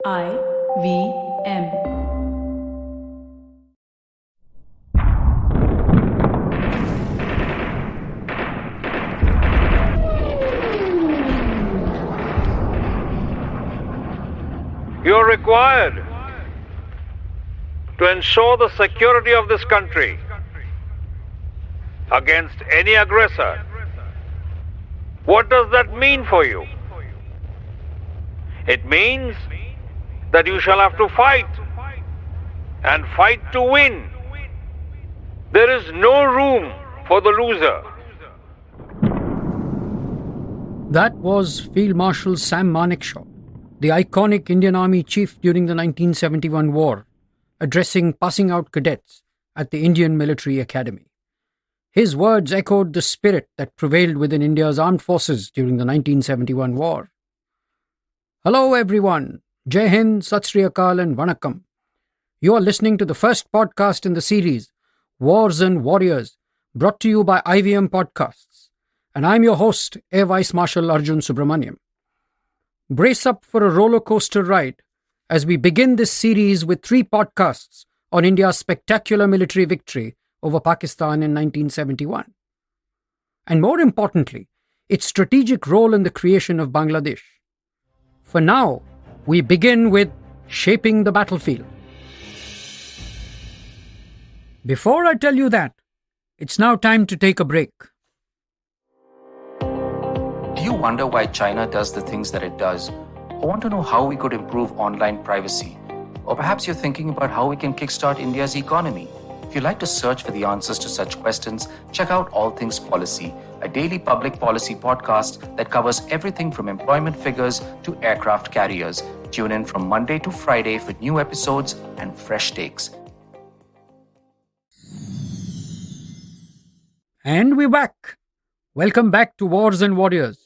IVM. You're required to ensure the security of this country against any aggressor. What does that mean for you? It means that you shall have to fight, and fight to win. There is no room for the loser. That was Field Marshal Sam Manekshaw, the iconic Indian Army chief during the 1971 war, addressing passing out cadets at the Indian Military Academy. His words echoed the spirit that prevailed within India's armed forces during the 1971 war. Hello everyone, Jai Hind, Sat Sri Akal and Vanakkam. You are listening to the first podcast in the series, Wars and Warriors, brought to you by IVM Podcasts. And I'm your host, Air Vice Marshal Arjun Subramaniam. Brace up for a roller coaster ride as we begin this series with 3 podcasts on India's spectacular military victory over Pakistan in 1971. And more importantly, its strategic role in the creation of Bangladesh. For now, we begin with shaping the battlefield. Before I tell you that, it's now time to take a break. Do you wonder why China does the things that it does? Or want to know how we could improve online privacy? Or perhaps you're thinking about how we can kickstart India's economy? If you'd like to search for the answers to such questions, check out All Things Policy, a daily public policy podcast that covers everything from employment figures to aircraft carriers. Tune in from Monday to Friday for new episodes and fresh takes. And we're back. Welcome back to Wars and Warriors.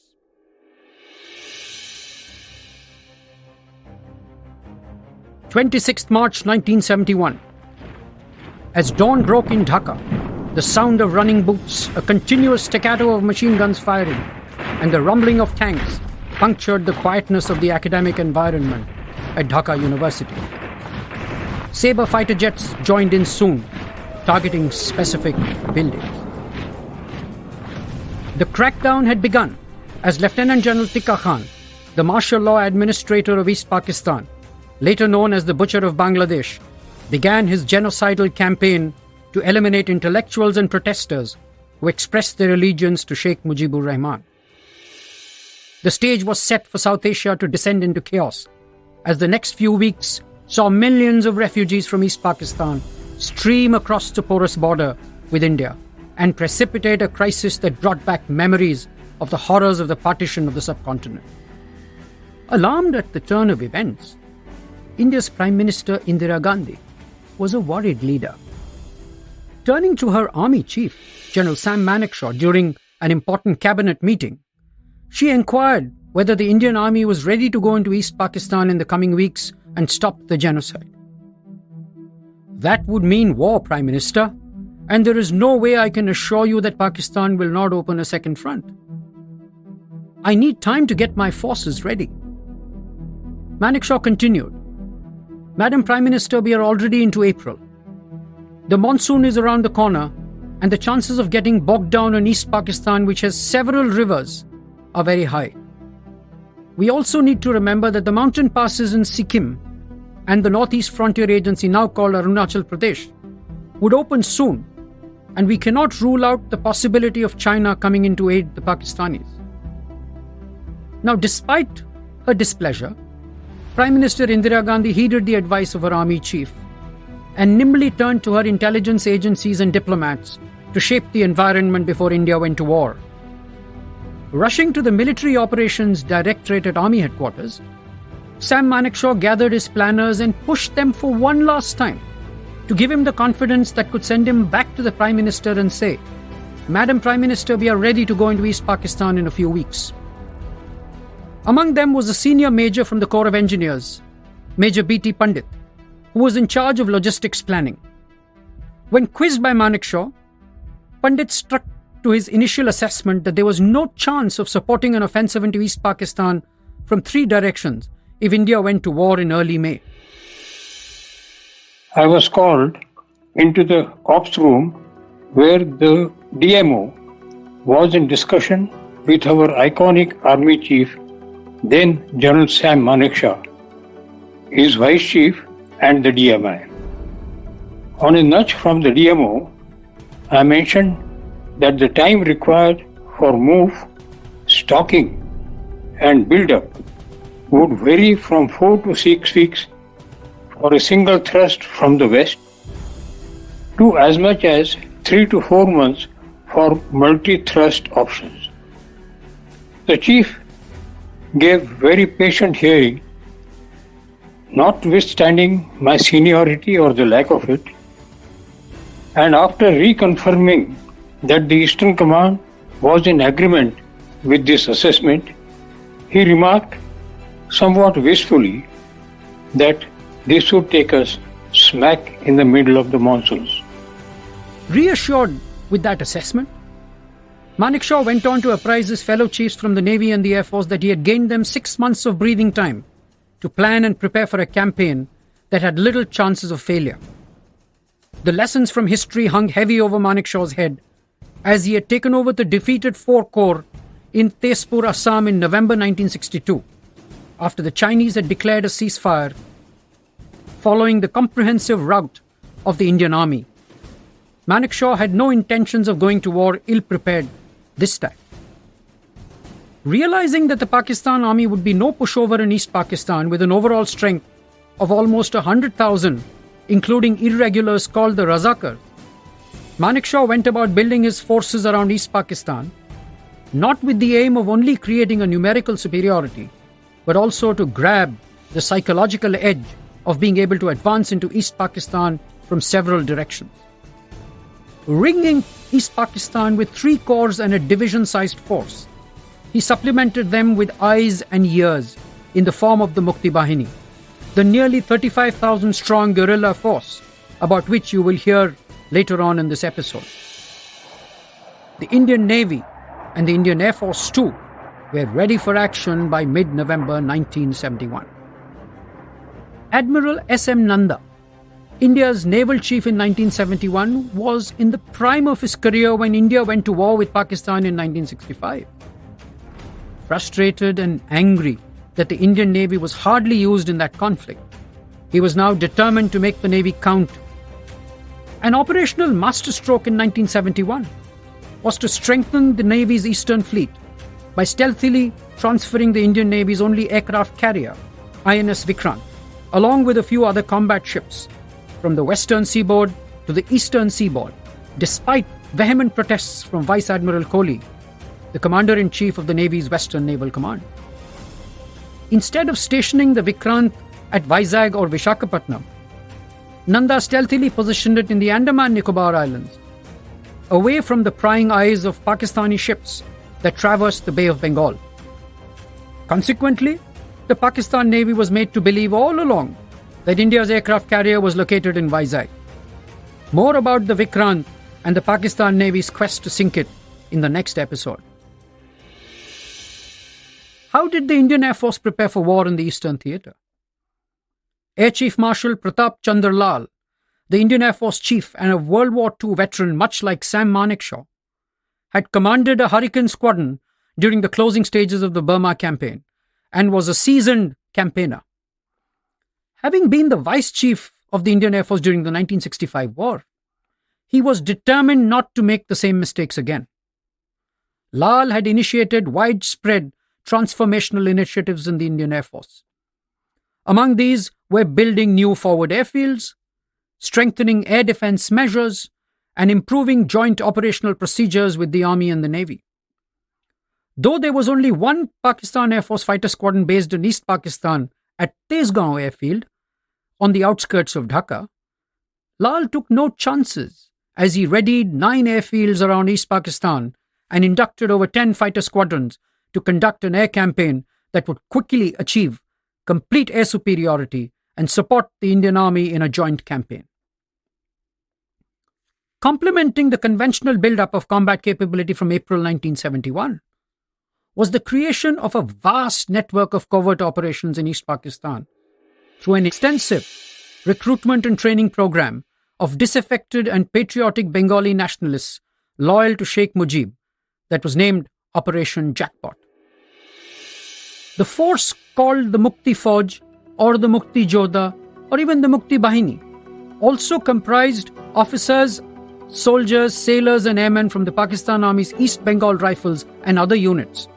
26th March 1971. As dawn broke in Dhaka, the sound of running boots, a continuous staccato of machine guns firing, and the rumbling of tanks punctured the quietness of the academic environment at Dhaka University. Sabre fighter jets joined in soon, targeting specific buildings. The crackdown had begun as Lieutenant General Tikka Khan, the martial law administrator of East Pakistan, later known as the Butcher of Bangladesh, began his genocidal campaign to eliminate intellectuals and protesters who expressed their allegiance to Sheikh Mujibur Rahman. The stage was set for South Asia to descend into chaos, as the next few weeks saw millions of refugees from East Pakistan stream across the porous border with India and precipitate a crisis that brought back memories of the horrors of the partition of the subcontinent. Alarmed at the turn of events, India's Prime Minister Indira Gandhi was a worried leader. Turning to her army chief, General Sam Manekshaw, during an important cabinet meeting, she inquired whether the Indian army was ready to go into East Pakistan in the coming weeks and stop the genocide. That would mean war, Prime Minister, and there is no way I can assure you that Pakistan will not open a second front. I need time to get my forces ready. Manekshaw continued, Madam Prime Minister, we are already into April. The monsoon is around the corner, and the chances of getting bogged down in East Pakistan, which has several rivers, are very high. We also need to remember that the mountain passes in Sikkim and the Northeast Frontier Agency, now called Arunachal Pradesh, would open soon, and we cannot rule out the possibility of China coming in to aid the Pakistanis. Now, despite her displeasure, Prime Minister Indira Gandhi heeded the advice of her army chief and nimbly turned to her intelligence agencies and diplomats to shape the environment before India went to war. Rushing to the Military Operations Directorate at Army Headquarters, Sam Manekshaw gathered his planners and pushed them for one last time to give him the confidence that could send him back to the Prime Minister and say, Madam Prime Minister, we are ready to go into East Pakistan in a few weeks. Among them was a senior major from the Corps of Engineers, Major B.T. Pandit, who was in charge of logistics planning. When quizzed by Manekshaw, Pandit struck to his initial assessment that there was no chance of supporting an offensive into East Pakistan from 3 directions if India went to war in early May. I was called into the ops room where the DMO was in discussion with our iconic army chief, then General Sam Manekshaw, his vice chief and the DMI. On a nudge from the DMO, I mentioned that the time required for move, stocking and build-up would vary from 4 to 6 weeks for a single thrust from the west to as much as 3 to 4 months for multi-thrust options. The chief gave very patient hearing, notwithstanding my seniority or the lack of it, and after reconfirming that the Eastern Command was in agreement with this assessment, he remarked somewhat wistfully that this would take us smack in the middle of the monsoons. Reassured with that assessment, Manekshaw went on to apprise his fellow chiefs from the Navy and the Air Force that he had gained them 6 months of breathing time to plan and prepare for a campaign that had little chances of failure. The lessons from history hung heavy over Manekshaw's head as he had taken over the defeated 4 Corps in Tezpur, Assam in November 1962, after the Chinese had declared a ceasefire following the comprehensive rout of the Indian Army. Manekshaw had no intentions of going to war ill-prepared this time. Realizing that the Pakistan Army would be no pushover in East Pakistan with an overall strength of almost 100,000, including irregulars called the Razakar, Manekshaw went about building his forces around East Pakistan, not with the aim of only creating a numerical superiority, but also to grab the psychological edge of being able to advance into East Pakistan from several directions. Ringing East Pakistan with 3 corps and a division-sized force, he supplemented them with eyes and ears in the form of the Mukti Bahini, the nearly 35,000 strong guerrilla force about which you will hear later on in this episode. The Indian Navy and the Indian Air Force too were ready for action by mid-November 1971. Admiral S.M. Nanda, India's naval chief in 1971, was in the prime of his career when India went to war with Pakistan in 1965. Frustrated and angry that the Indian Navy was hardly used in that conflict, he was now determined to make the Navy count. An operational masterstroke in 1971 was to strengthen the Navy's Eastern Fleet by stealthily transferring the Indian Navy's only aircraft carrier, INS Vikrant, along with a few other combat ships, from the western seaboard to the eastern seaboard, despite vehement protests from Vice Admiral Kohli, the Commander-in-Chief of the Navy's Western Naval Command. Instead of stationing the Vikrant at Vizag or Vishakhapatnam, Nanda stealthily positioned it in the Andaman Nicobar Islands, away from the prying eyes of Pakistani ships that traversed the Bay of Bengal. Consequently, the Pakistan Navy was made to believe all along that India's aircraft carrier was located in Vizag. More about the Vikrant and the Pakistan Navy's quest to sink it in the next episode. How did the Indian Air Force prepare for war in the Eastern Theatre? Air Chief Marshal Pratap Chandra Lal, the Indian Air Force chief and a World War II veteran much like Sam Manekshaw, had commanded a Hurricane Squadron during the closing stages of the Burma campaign and was a seasoned campaigner. Having been the vice chief of the Indian Air Force during the 1965 war, he was determined not to make the same mistakes again. Lal had initiated widespread transformational initiatives in the Indian Air Force. Among these were building new forward airfields, strengthening air defense measures, and improving joint operational procedures with the Army and the Navy. Though there was only one Pakistan Air Force fighter squadron based in East Pakistan at Tezgaon Airfield, on the outskirts of Dhaka, Lal took no chances as he readied 9 airfields around East Pakistan and inducted over 10 fighter squadrons to conduct an air campaign that would quickly achieve complete air superiority and support the Indian Army in a joint campaign. Complementing the conventional build-up of combat capability from April 1971 was the creation of a vast network of covert operations in East Pakistan through an extensive recruitment and training program of disaffected and patriotic Bengali nationalists loyal to Sheikh Mujib that was named Operation Jackpot. The force called the Mukti Fauj or the Mukti Jodha or even the Mukti Bahini also comprised officers, soldiers, sailors and airmen from the Pakistan Army's East Bengal Rifles and other units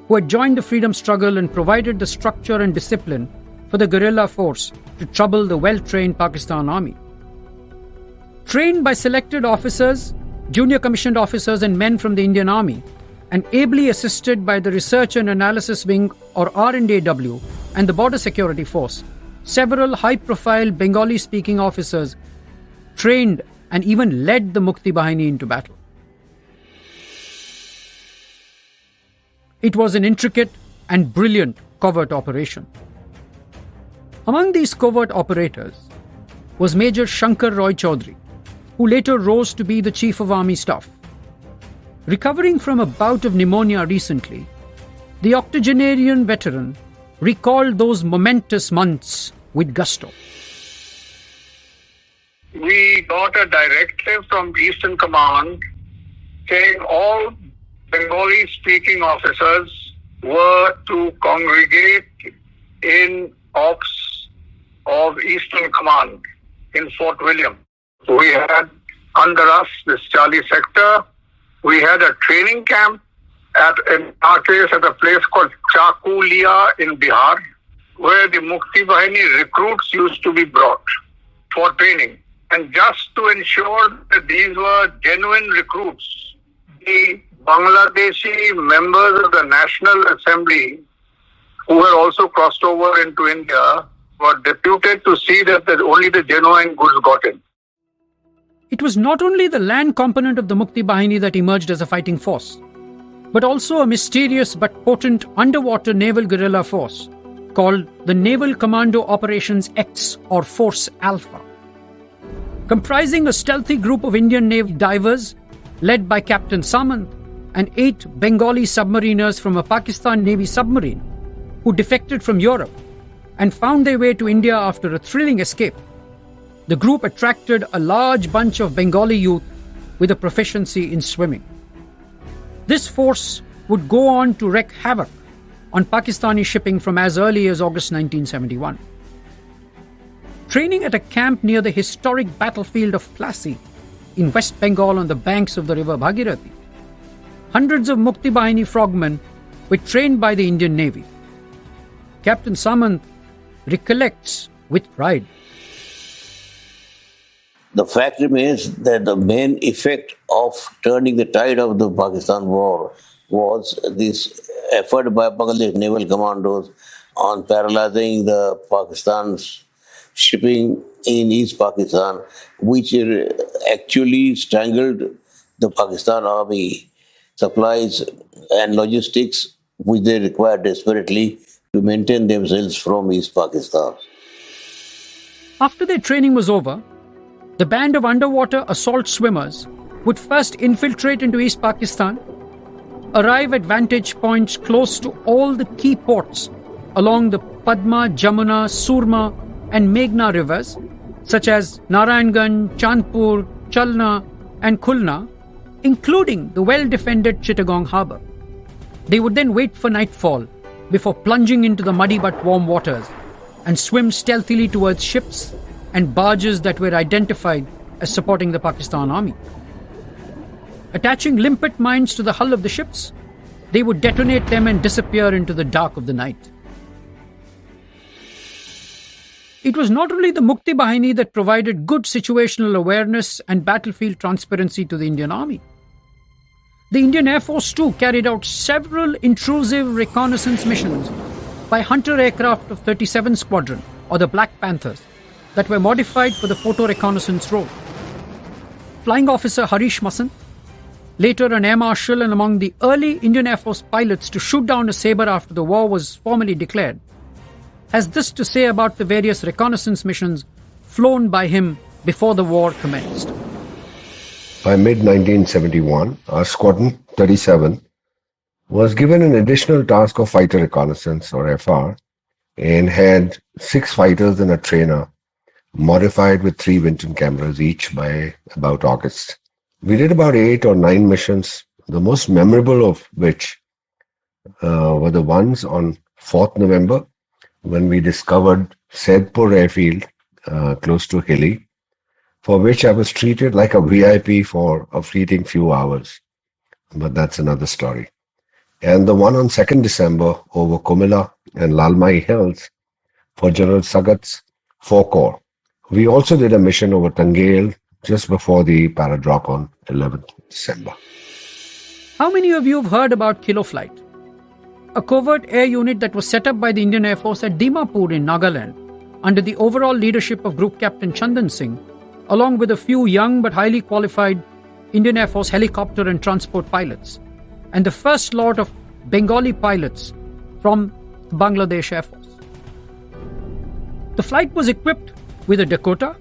who had joined the freedom struggle and provided the structure and discipline for the guerrilla force to trouble the well-trained Pakistan Army. Trained by selected officers, junior commissioned officers and men from the Indian Army, and ably assisted by the Research and Analysis Wing or R&AW and the Border Security Force, several high-profile Bengali-speaking officers trained and even led the Mukti Bahini into battle. It was an intricate and brilliant covert operation. Among these covert operators was Major Shankar Roy Chaudhary, who later rose to be the Chief of Army Staff. Recovering from a bout of pneumonia recently, the octogenarian veteran recalled those momentous months with gusto. We got a directive from Eastern Command saying all Bengali-speaking officers were to congregate in ops of Eastern Command in Fort William. We had under us this Charlie sector. We had a training camp in our case at a place called Chakulia in Bihar, where the Mukti Bahini recruits used to be brought for training. And just to ensure that these were genuine recruits, the Bangladeshi members of the National Assembly, who were also crossed over into India, were deputed to see that only the genuine goods got in. It was not only the land component of the Mukti Bahini that emerged as a fighting force, but also a mysterious but potent underwater naval guerrilla force called the Naval Commando Operations X or Force Alpha. Comprising a stealthy group of Indian Navy divers led by Captain Samant and 8 Bengali submariners from a Pakistan Navy submarine who defected from Europe and found their way to India after a thrilling escape. The group attracted a large bunch of Bengali youth with a proficiency in swimming. This force would go on to wreak havoc on Pakistani shipping from as early as August 1971. Training at a camp near the historic battlefield of Plassey in West Bengal on the banks of the river Bhagirathi, hundreds of Mukti Bahini frogmen were trained by the Indian Navy. Captain Samant recollects with pride. The fact remains that the main effect of turning the tide of the Pakistan war was this effort by Bangladesh naval commandos on paralyzing the Pakistan's shipping in East Pakistan, which actually strangled the Pakistan Army supplies and logistics which they required desperately to maintain themselves from East Pakistan. After their training was over, the band of underwater assault swimmers would first infiltrate into East Pakistan, arrive at vantage points close to all the key ports along the Padma, Jamuna, Surma and Meghna rivers, such as Narayanganj, Chandpur, Chalna and Khulna, including the well-defended Chittagong harbour. They would then wait for nightfall before plunging into the muddy but warm waters and swim stealthily towards ships and barges that were identified as supporting the Pakistan Army. Attaching limpet mines to the hull of the ships, they would detonate them and disappear into the dark of the night. It was not only the Mukti Bahini that provided good situational awareness and battlefield transparency to the Indian Army. The Indian Air Force too carried out several intrusive reconnaissance missions by Hunter aircraft of 37 Squadron or the Black Panthers that were modified for the photo reconnaissance role. Flying Officer Harish Masant, later an Air Marshal and among the early Indian Air Force pilots to shoot down a sabre after the war was formally declared, has this to say about the various reconnaissance missions flown by him before the war commenced. By mid-1971, our Squadron 37 was given an additional task of fighter reconnaissance, or FR, and had 6 fighters and a trainer, modified with 3 Winton cameras each by about August. We did about 8 or 9 missions, the most memorable of which were the ones on 4th November, when we discovered Saidpur airfield close to Hilly, for which I was treated like a VIP for a fleeting few hours. But that's another story. And the one on 2nd December over Kumila and Lalmai Hills for General Sagat's 4 Corps. We also did a mission over Tangail just before the paradrop on 11th December. How many of you have heard about Kilo Flight? A covert air unit that was set up by the Indian Air Force at Dimapur in Nagaland under the overall leadership of Group Captain Chandan Singh, along with a few young but highly qualified Indian Air Force helicopter and transport pilots, and the first lot of Bengali pilots from Bangladesh Air Force. The flight was equipped with a Dakota,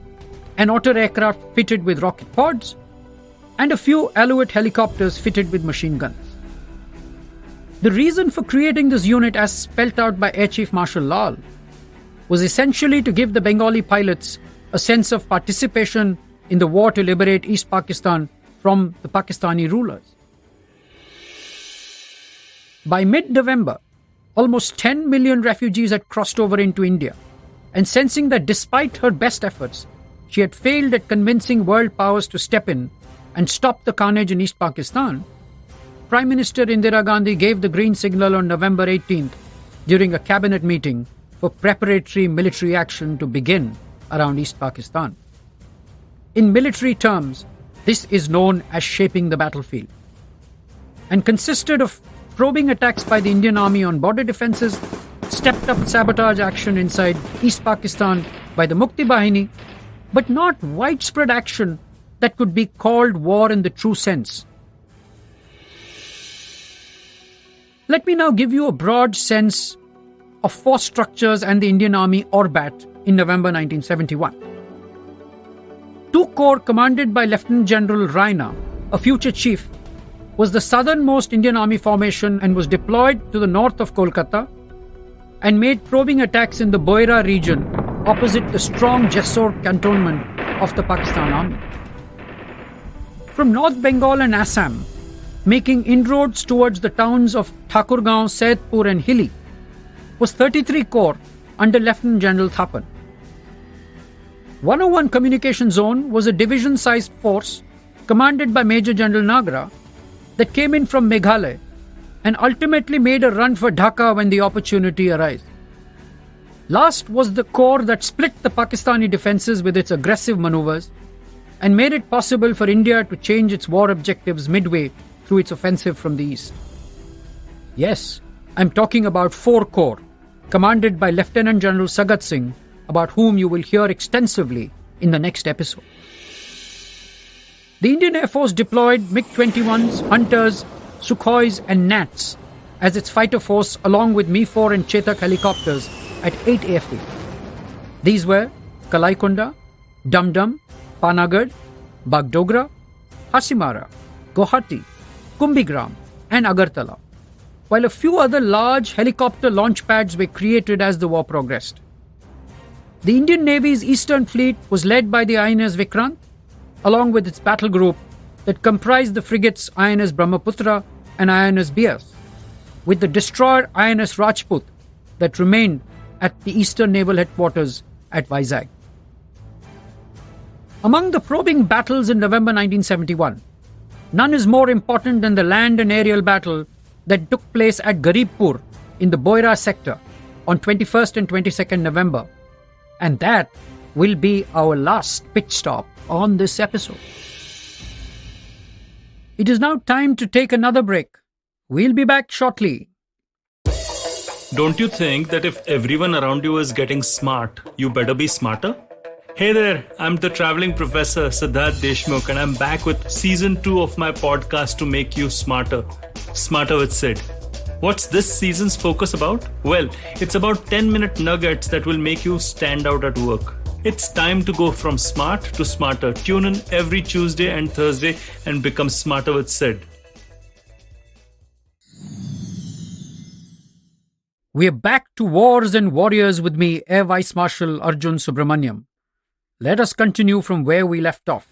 an otter aircraft fitted with rocket pods, and a few Alouette helicopters fitted with machine guns. The reason for creating this unit, as spelt out by Air Chief Marshal Lal, was essentially to give the Bengali pilots a sense of participation in the war to liberate East Pakistan from the Pakistani rulers. By mid-November, almost 10 million refugees had crossed over into India, and sensing that despite her best efforts, she had failed at convincing world powers to step in and stop the carnage in East Pakistan, Prime Minister Indira Gandhi gave the green signal on November 18th during a cabinet meeting for preparatory military action to begin around East Pakistan. In military terms, this is known as shaping the battlefield, and consisted of probing attacks by the Indian Army on border defences, stepped up sabotage action inside East Pakistan by the Mukti Bahini, but not widespread action that could be called war in the true sense. Let me now give you a broad sense of force structures and the Indian Army Orbat in November 1971. 2 Corps commanded by Lieutenant General Raina, a future chief, was the southernmost Indian Army formation and was deployed to the north of Kolkata and made probing attacks in the Boyra region opposite the strong Jessore cantonment of the Pakistan Army. From North Bengal and Assam, making inroads towards the towns of Thakurgaon, Saidpur and Hilly, was 33 Corps under Lieutenant General Thapan. 101 Communication Zone was a division-sized force commanded by Major General Nagra that came in from Meghalaya and ultimately made a run for Dhaka when the opportunity arose. Last was the corps that split the Pakistani defences with its aggressive manoeuvres and made it possible for India to change its war objectives midway through its offensive from the east. Yes, I'm talking about 4 Corps, commanded by Lieutenant General Sagat Singh, about whom you will hear extensively in the next episode. The Indian Air Force deployed MiG-21s, Hunters, Sukhois and Nats as its fighter force along with Mi-4 and Chetak helicopters at 8 airfields. These were Kalaikonda, Dum-Dum, Panagarh, Bagdogra, Hasimara, Guwahati, Kumbhigram and Agartala, while a few other large helicopter launch pads were created as the war progressed. The Indian Navy's Eastern Fleet was led by the INS Vikrant, along with its battle group that comprised the frigates INS Brahmaputra and INS Bias, with the destroyer INS Rajput that remained at the Eastern Naval Headquarters at Vizag. Among the probing battles in November 1971, none is more important than the land and aerial battle that took place at Garibpur in the Boyra sector on 21st and 22nd November. And that will be our last pit stop on this episode. It is now time to take another break. We'll be back shortly. Don't you think that if everyone around you is getting smart, you better be smarter? Hey there, I'm the traveling professor Siddharth Deshmukh and I'm back with season 2 of my podcast to make you smarter. Smarter with Sid. What's this season's focus about? Well, it's about 10-minute nuggets that will make you stand out at work. It's time to go from smart to smarter. Tune in every Tuesday and Thursday and become smarter with Sid. We're back to wars and warriors with me, Air Vice Marshal Arjun Subramaniam. Let us continue from where we left off.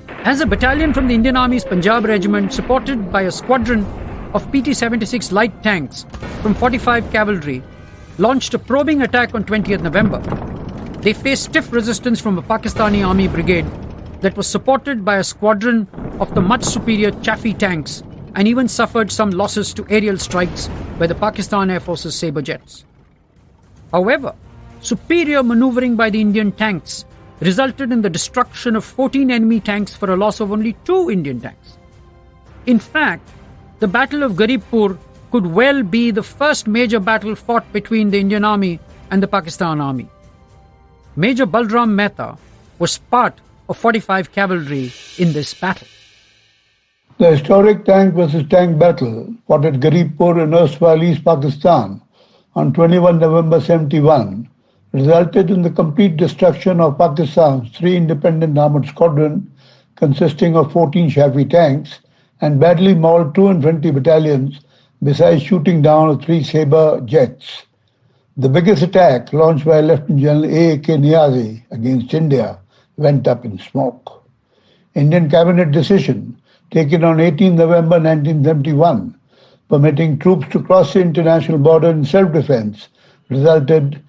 As a battalion from the Indian Army's Punjab Regiment, supported by a squadron of PT-76 light tanks from 45 Cavalry, launched a probing attack on 20th November. They faced stiff resistance from a Pakistani Army brigade that was supported by a squadron of the much superior Chaffee tanks and even suffered some losses to aerial strikes by the Pakistan Air Force's Sabre jets. However, superior maneuvering by the Indian tanks resulted in the destruction of 14 enemy tanks for a loss of only 2 Indian tanks. In fact, the Battle of Garibpur could well be the first major battle fought between the Indian Army and the Pakistan Army. Major Balram Mehta was part of 45 Cavalry in this battle. The historic tank versus tank battle fought at Garibpur in erstwhile East Pakistan on 21 November 71 resulted in the complete destruction of Pakistan's 3 independent armored squadrons consisting of 14 Chaffee tanks and badly mauled 2 infantry battalions besides shooting down 3 Sabre jets. The biggest attack launched by Lieutenant General A.K. Niazi against India went up in smoke. Indian cabinet decision taken on 18 November 1971 permitting troops to cross the international border in self-defense resulted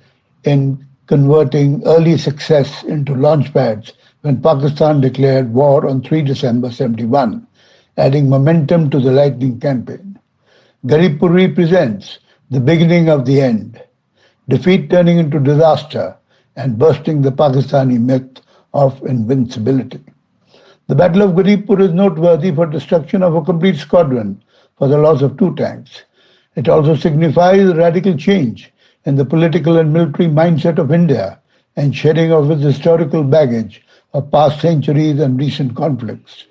in converting early success into launch pads when Pakistan declared war on 3 December 71, adding momentum to the lightning campaign. Garibpur represents the beginning of the end, defeat turning into disaster and bursting the Pakistani myth of invincibility. The Battle of Garibpur is noteworthy for destruction of a complete squadron for the loss of 2 tanks. It also signifies a radical change in the political and military mindset of India and shedding of its historical baggage of past centuries and recent conflicts.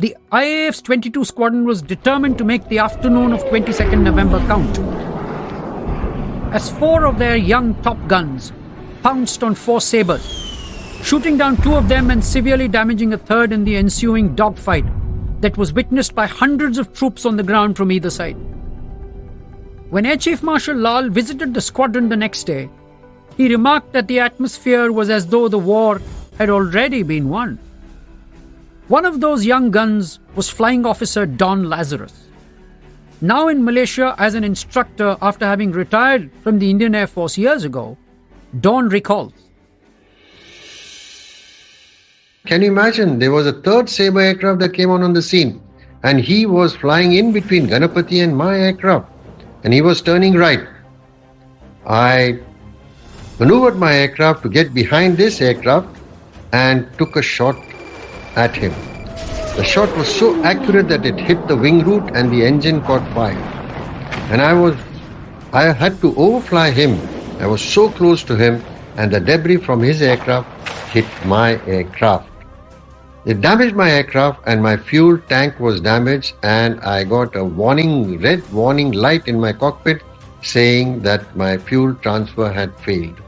The IAF's 22 Squadron was determined to make the afternoon of 22nd November count, as 4 of their young top guns pounced on 4 Sabres, shooting down 2 of them and severely damaging a third in the ensuing dogfight that was witnessed by hundreds of troops on the ground from either side. When Air Chief Marshal Lal visited the squadron the next day, he remarked that the atmosphere was as though the war had already been won. One of those young guns was Flying Officer Don Lazarus. Now in Malaysia as an instructor after having retired from the Indian Air Force years ago, Don recalls. Can you imagine? There was a 3rd Sabre aircraft that came on the scene, and he was flying in between Ganapati and my aircraft, and he was turning right. I maneuvered my aircraft to get behind this aircraft and took a shot at him. The shot was so accurate that it hit the wing root and the engine caught fire. And I had to overfly him. I was so close to him, and the debris from his aircraft hit my aircraft. It damaged my aircraft and my fuel tank was damaged, and I got a red warning light in my cockpit saying that my fuel transfer had failed.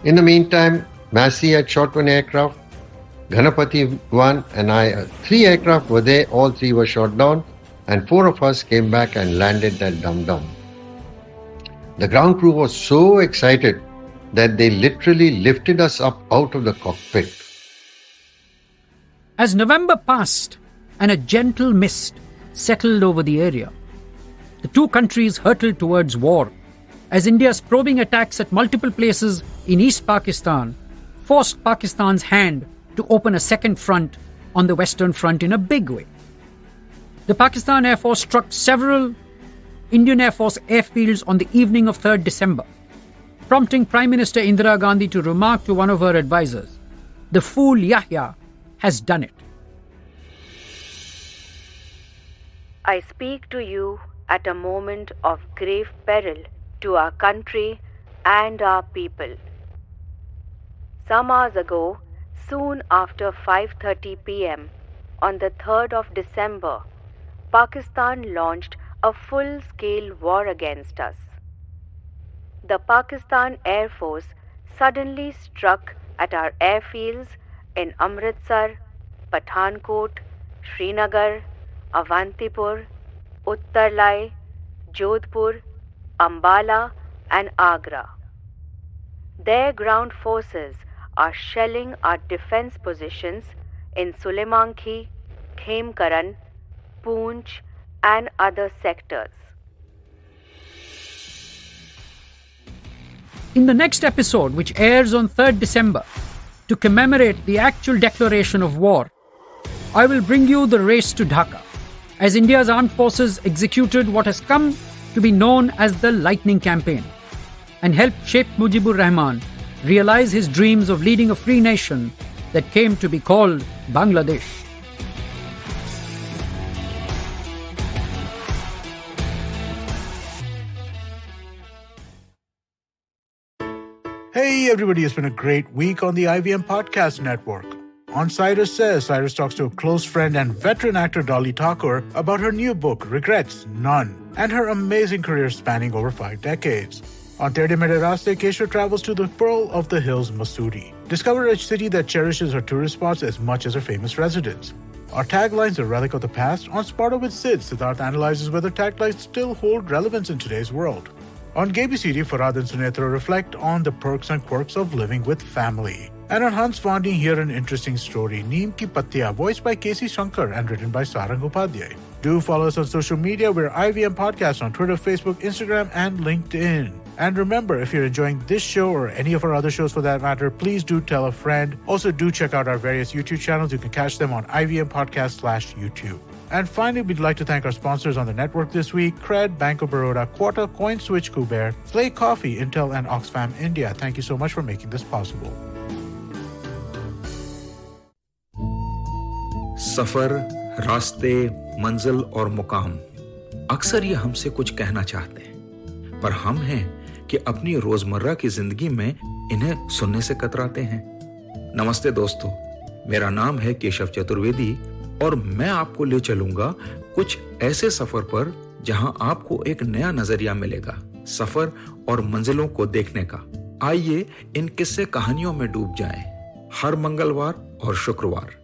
In the meantime, Massey had shot 1 aircraft, Ganapati 1, and 3 aircraft were there, all 3 were shot down, and 4 of us came back and landed at Dum-Dum. The ground crew was so excited that they literally lifted us up out of the cockpit. As November passed and a gentle mist settled over the area, the 2 countries hurtled towards war as India's probing attacks at multiple places in East Pakistan forced Pakistan's hand to open a second front on the Western Front in a big way. The Pakistan Air Force struck several Indian Air Force airfields on the evening of 3rd December, prompting Prime Minister Indira Gandhi to remark to one of her advisors, "The fool Yahya has done it." I speak to you at a moment of grave peril to our country and our people. Some hours ago, soon after 5:30 p.m. on the 3rd of December, Pakistan launched a full-scale war against us. The Pakistan Air Force suddenly struck at our airfields in Amritsar, Pathankot, Srinagar, Avantipur, Uttarlai, Jodhpur, Ambala and Agra. Their ground forces are shelling our defense positions in Sulaimanki, Khemkaran, Poonch and other sectors. In the next episode, which airs on 3rd December, to commemorate the actual declaration of war, I will bring you the race to Dhaka, as India's armed forces executed what has come to be known as the Lightning Campaign, and helped Sheikh Mujibur Rahman realize his dreams of leading a free nation that came to be called Bangladesh. Hey everybody, it's been a great week on the IVM Podcast Network. On Cyrus Says, Cyrus talks to a close friend and veteran actor Dolly Thakur about her new book, Regrets, None, and her amazing career spanning over 5 decades. On Tere Mere Raste, Keshav travels to the Pearl of the Hills, Mussoorie. Discover a city that cherishes her tourist spots as much as her famous residents. Our taglines, a relic of the past. On Sparta with Sid, Siddharth analyzes whether taglines still hold relevance in today's world. On GBCD, Farhad and Sunetra reflect on the perks and quirks of living with family. And on Hans Vandi, hear an interesting story, Neem Ki Pattiya, voiced by Casey Shankar and written by Sarang Upadhyay. Do follow us on social media. We're IVM Podcast on Twitter, Facebook, Instagram, and LinkedIn. And remember, if you're enjoying this show or any of our other shows for that matter, please do tell a friend. Also, do check out our various YouTube channels. You can catch them on IVM Podcast/YouTube. And finally, we'd like to thank our sponsors on the network this week, Cred, Bank of Baroda, Quota, CoinSwitch, Kuber, Play Coffee, Intel, and Oxfam India. Thank you so much for making this possible. सफर, रास्ते, मंजिल और मुकाम अक्सर ये हमसे कुछ कहना चाहते हैं, पर हम हैं कि अपनी रोजमर्रा की जिंदगी में इन्हें सुनने से कतराते हैं। नमस्ते दोस्तों, मेरा नाम है केशव चतुर्वेदी और मैं आपको ले चलूंगा कुछ ऐसे सफर पर जहां आपको एक नया नजरिया मिलेगा सफर और मंजिलों को देखने का। आइए इन किस्से कहानियों में डूब जाएं। हर मंगलवार और शुक्रवार